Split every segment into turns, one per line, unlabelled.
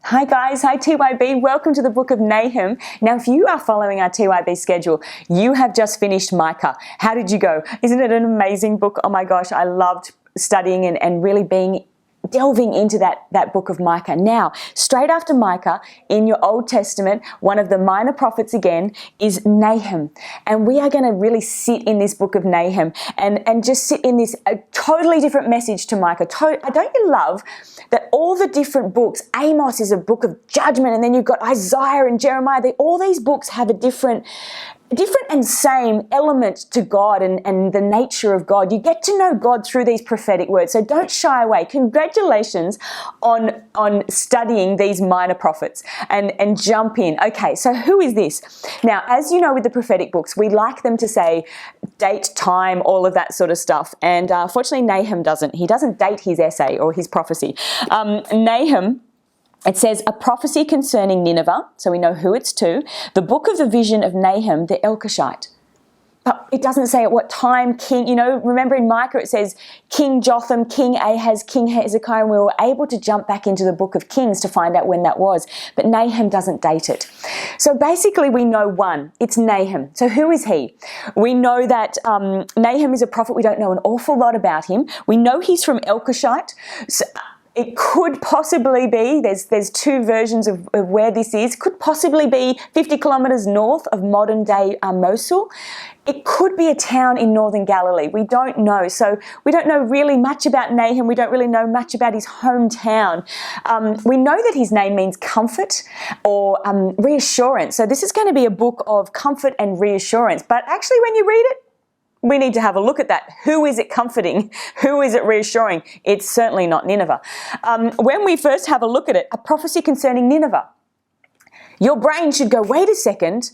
Hi guys, hi TYB, welcome to the book of Nahum. Now if you are following our TYB schedule, you have just finished Micah. How did you go? Isn't it an amazing book? Oh my gosh, I loved studying and really delving into that book of Micah. Now, straight after Micah, in your Old Testament, one of the minor prophets again is Nahum. And we are going to really sit in this book of Nahum and just sit in this totally different message to Micah. Don't you love that all the different books, Amos is a book of judgment, and then you've got Isaiah and Jeremiah, all these books have a different and same element to God and the nature of God. You get to know God through these prophetic words. So don't shy away. Congratulations on studying these minor prophets and jump in. Okay, so who is this? Now, as you know with the prophetic books, we like them to say date, time, all of that sort of stuff. And fortunately, Nahum doesn't. He doesn't date his essay or his prophecy. Nahum, it says, a prophecy concerning Nineveh, so we know who it's to, the book of the vision of Nahum the Elkoshite. But it doesn't say at what time king, remember in Micah it says King Jotham, King Ahaz, King Hezekiah, and we were able to jump back into the book of Kings to find out when that was. But Nahum doesn't date it. So basically we know one, it's Nahum. So who is he? We know that Nahum is a prophet. We don't know an awful lot about him. We know he's from Elkoshite. So, it could possibly be, there's two versions of where this is, could possibly be 50 kilometers north of modern day Mosul. It could be a town in northern Galilee. We don't know. So we don't know really much about Nahum. We don't really know much about his hometown. We know that his name means comfort or reassurance. So this is going to be a book of comfort and reassurance. But actually when you read it, we need to have a look at that. Who is it comforting? Who is it reassuring? It's certainly not Nineveh. When we first have a look at it, a prophecy concerning Nineveh, your brain should go, wait a second,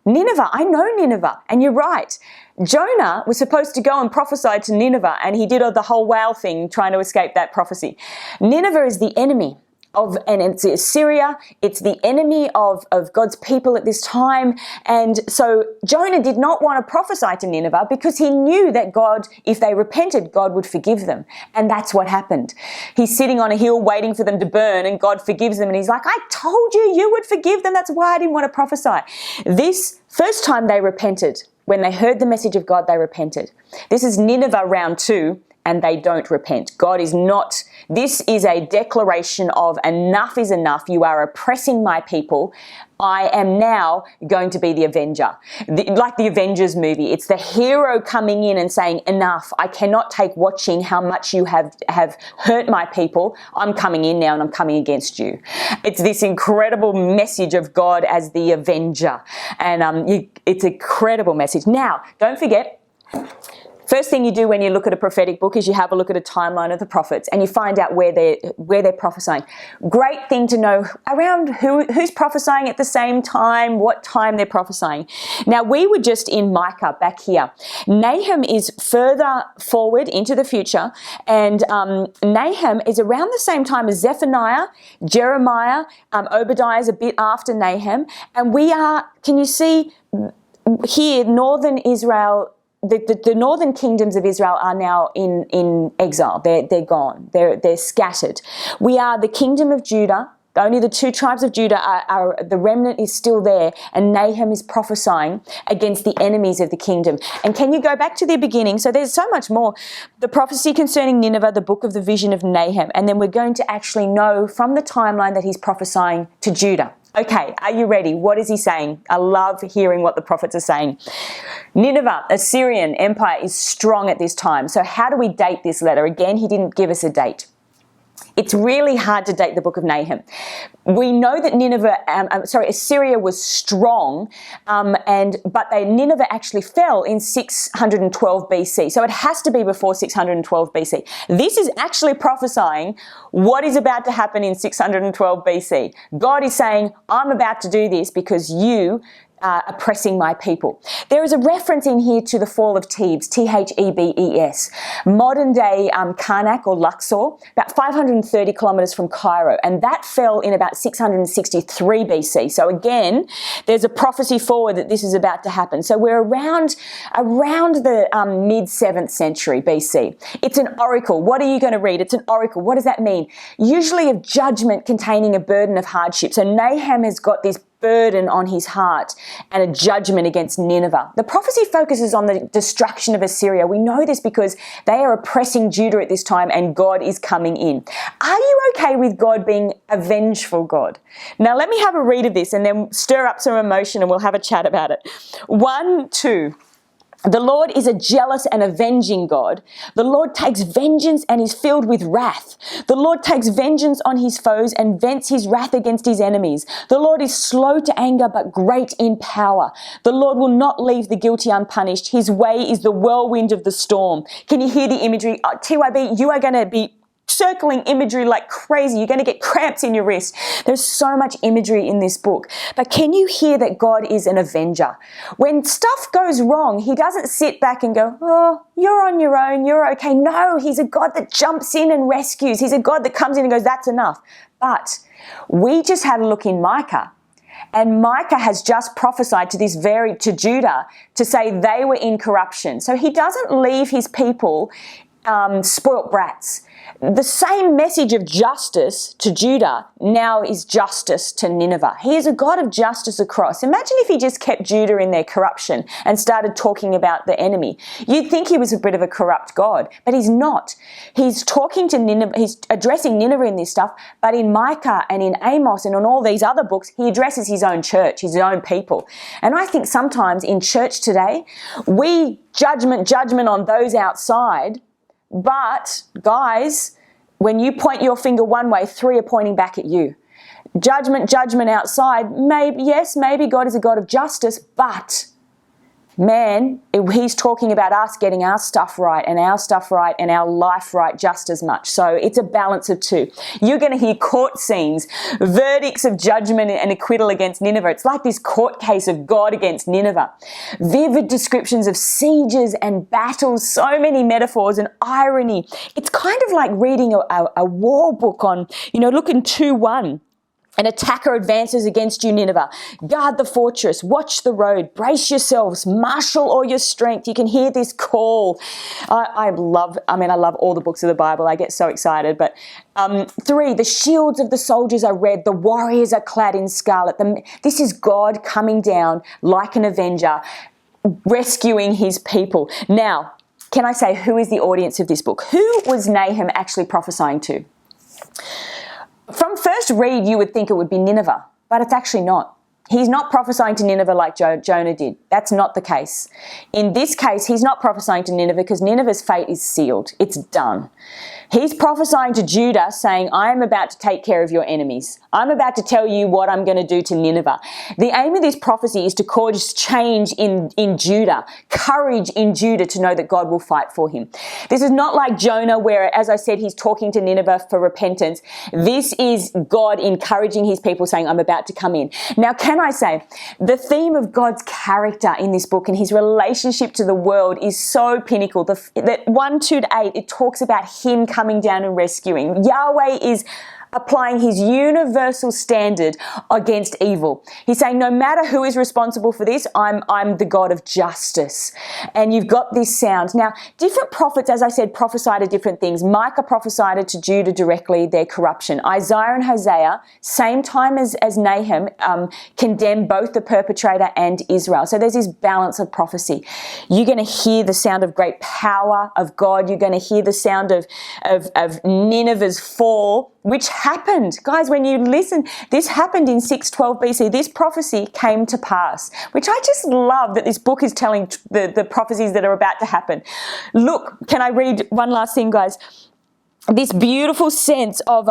Nineveh, I know Nineveh. And you're right. Jonah was supposed to go and prophesy to Nineveh, and he did the whole whale thing trying to escape that prophecy. Nineveh is the enemy and it's Assyria, it's the enemy of God's people at this time. And so Jonah did not want to prophesy to Nineveh because he knew that God, if they repented, God would forgive them. And that's what happened. He's sitting on a hill waiting for them to burn, and God forgives them. And he's like, I told you would forgive them. That's why I didn't want to prophesy. This first time they repented, when they heard the message of God, they repented. This is Nineveh round 2. And they don't repent. God is not, this is a declaration of enough is enough. You are oppressing my people. I am now going to be the avenger. Like the Avengers movie, it's the hero coming in and saying, enough, I cannot take watching how much you have hurt my people. I'm coming in now and I'm coming against you. It's this incredible message of God as the avenger. And it's a credible message. Now, don't forget, first thing you do when you look at a prophetic book is you have a look at a timeline of the prophets and you find out where they're prophesying. Great thing to know around who's prophesying at the same time, what time they're prophesying. Now we were just in Micah back here. Nahum is further forward into the future, and Nahum is around the same time as Zephaniah, Jeremiah, Obadiah is a bit after Nahum, and we are, can you see here, northern Israel, the northern kingdoms of Israel are now in exile. They're gone. They're scattered. We are the kingdom of Judah. Only the 2 tribes of Judah are the remnant is still there, and Nahum is prophesying against the enemies of the kingdom. And can you go back to the beginning? So there's so much more. The prophecy concerning Nineveh, the book of the vision of Nahum, and then we're going to actually know from the timeline that he's prophesying to Judah. Okay, are you ready? What is he saying? I love hearing what the prophets are saying. Nineveh, Assyrian Empire, is strong at this time. So how do we date this letter? Again, he didn't give us a date. It's really hard to date the book of Nahum. We know that Assyria was strong, but Nineveh actually fell in 612 BC. So it has to be before 612 BC. This is actually prophesying what is about to happen in 612 BC. God is saying, I'm about to do this because you oppressing my people. There is a reference in here to the fall of Thebes, Thebes, modern day Karnak or Luxor, about 530 kilometers from Cairo, and that fell in about 663 BC. So again, there's a prophecy forward that this is about to happen. So we're around the mid 7th century BC. It's an oracle. What are you going to read? It's an oracle. What does that mean? Usually of judgment containing a burden of hardship. So Nahum has got this burden on his heart and a judgment against Nineveh. The prophecy focuses on the destruction of Assyria. We know this because they are oppressing Judah at this time and God is coming in. Are you okay with God being a vengeful God? Now let me have a read of this and then stir up some emotion and we'll have a chat about it. 1, 2. The Lord is a jealous and avenging God. The Lord takes vengeance and is filled with wrath. The Lord takes vengeance on his foes and vents his wrath against his enemies. The Lord is slow to anger but great in power. The Lord will not leave the guilty unpunished. His way is the whirlwind of the storm. Can you hear the imagery? TYB, you are going to be circling imagery like crazy. You're going to get cramps in your wrist. There's so much imagery in this book. But can you hear that God is an avenger? When stuff goes wrong, he doesn't sit back and go, oh, you're on your own, you're okay. No, he's a God that jumps in and rescues. He's a God that comes in and goes, that's enough. But we just had a look in Micah. And Micah has just prophesied to Judah to say they were in corruption. So he doesn't leave his people spoilt brats. The same message of justice to Judah now is justice to Nineveh. He is a God of justice across. Imagine if he just kept Judah in their corruption and started talking about the enemy. You'd think he was a bit of a corrupt God, but he's not. He's talking to Nineveh, he's addressing Nineveh in this stuff, but in Micah and in Amos and on all these other books, he addresses his own church, his own people. And I think sometimes in church today, we judgment on those outside. But, guys, when you point your finger one way, 3 are pointing back at you. Judgment outside, maybe God is a God of justice, but, man, he's talking about us getting our stuff right and our life right just as much. So it's a balance of 2. You're going to hear court scenes, verdicts of judgment and acquittal against Nineveh. It's like this court case of God against Nineveh. Vivid descriptions of sieges and battles, so many metaphors and irony. It's kind of like reading a war book on, look in 2:1. An attacker advances against you, Nineveh. Guard the fortress, watch the road, brace yourselves, marshal all your strength. You can hear this call. I love all the books of the Bible. I get so excited. But 3, the shields of the soldiers are red. The warriors are clad in scarlet. This is God coming down like an avenger, rescuing his people. Now, can I say who is the audience of this book? Who was Nahum actually prophesying to? From first read, you would think it would be Nineveh, but it's actually not. He's not prophesying to Nineveh like Jonah did. That's not the case. In this case, he's not prophesying to Nineveh because Nineveh's fate is sealed. It's done. He's prophesying to Judah saying, I am about to take care of your enemies. I'm about to tell you what I'm going to do to Nineveh. The aim of this prophecy is to cause change in Judah, courage in Judah to know that God will fight for him. This is not like Jonah where, as I said, he's talking to Nineveh for repentance. This is God encouraging his people saying, I'm about to come in. Now, can I say, the theme of God's character in this book and his relationship to the world is so pinnacle. That 1-8, it talks about him coming down and rescuing. Yahweh is applying his universal standard against evil. He's saying, no matter who is responsible for this, I'm the God of justice. And you've got this sound. Now, different prophets, as I said, prophesied different things. Micah prophesied to Judah directly their corruption. Isaiah and Hosea, same time as Nahum, condemn both the perpetrator and Israel. So there's this balance of prophecy. You're going to hear the sound of great power of God. You're going to hear the sound of Nineveh's fall, which happened. Guys, when you listen, this happened in 612 BC. This prophecy came to pass, which I just love that this book is telling the prophecies that are about to happen. Look, can I read one last thing, guys? This beautiful sense of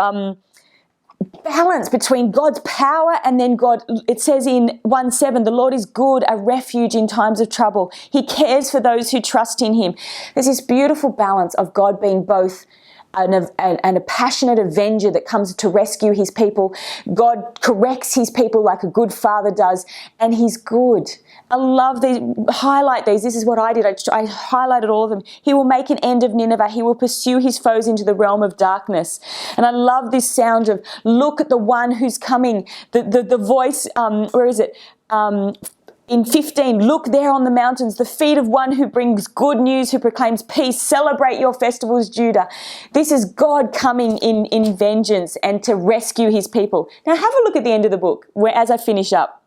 balance between God's power and then God. It says in 1:7, the Lord is good, a refuge in times of trouble. He cares for those who trust in him. There's this beautiful balance of God being both and a passionate avenger that comes to rescue his people. God corrects his people like a good father does, and he's good. I love these, highlight these. This is what I did. I highlighted all of them. He will make an end of Nineveh. He will pursue his foes into the realm of darkness. And I love this sound of, look at the one who's coming. The voice, where is it? In 15, look there on the mountains, the feet of one who brings good news, who proclaims peace. Celebrate your festivals, Judah. This is God coming in vengeance and to rescue his people. Now have a look at the end of the book, where as I finish up.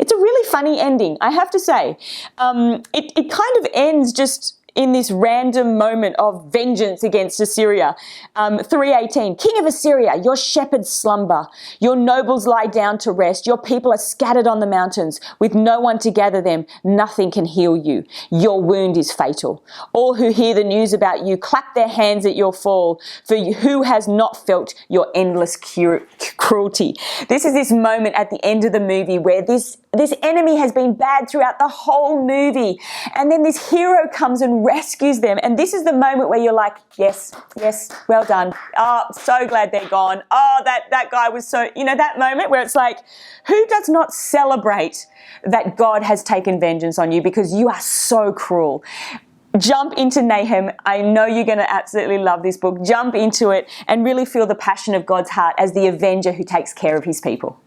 It's a really funny ending, I have to say. It kind of ends just in this random moment of vengeance against Assyria. 3:18, King of Assyria, your shepherds slumber, your nobles lie down to rest, your people are scattered on the mountains with no one to gather them, nothing can heal you, your wound is fatal. All who hear the news about you clap their hands at your fall, for who has not felt your endless cruelty? This is this moment at the end of the movie where this enemy has been bad throughout the whole movie, and then this hero comes and rescues them, and this is the moment where you're like, yes, well done. Oh, so glad they're gone. Oh, that guy was so, that moment where it's like, who does not celebrate that God has taken vengeance on you because you are so cruel? Jump into Nahum. I know you're going to absolutely love this book. Jump into it and really feel the passion of God's heart as the avenger who takes care of his people.